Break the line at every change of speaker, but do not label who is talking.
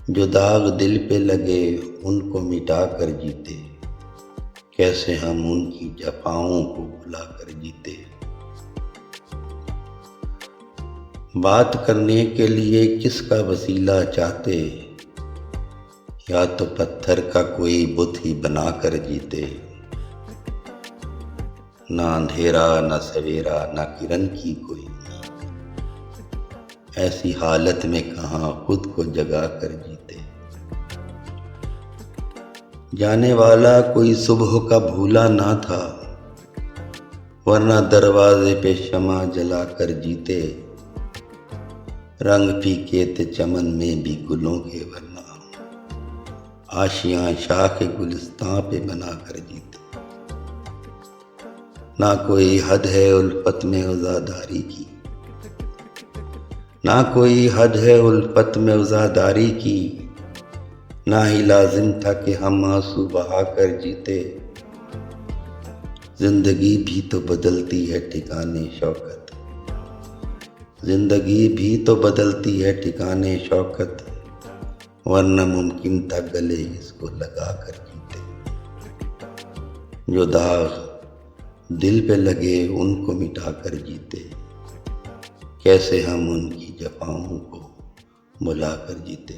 जो दाग दिल पे लगे उनको मिटा कर जीते, कैसे हम उनकी जफाओं को भुला कर जीते। बात करने के लिए किसका वसीला चाहते, या तो पत्थर का कोई बुत ही बना कर जीते। ना अंधेरा ना सवेरा ना किरण की कोई, ऐसी हालत में कहाँ खुद को जगा कर जीते। जाने वाला कोई सुबह का भूला ना था, वरना दरवाजे पे शमा जला कर जीते। रंग फीके थे चमन में भी गुलों के, वरना आशियां शाख गुलिस्तां पे बना कर जीते। ना कोई हद है उल्फत में उज़ादारी की, ना कोई हद है उल्फत में उज़ादारी की। ना ही लाजिम था कि हम आंसू बहा कर जीते। जिंदगी भी तो बदलती है ठिकाने शौकत, जिंदगी भी तो बदलती है ठिकाने शौकत, वरना मुमकिन था गले इसको लगा कर जीते। जो दाग दिल पे लगे उनको मिटा कर जीते, कैसे हम उनकी जफाओं को भुला कर जीते।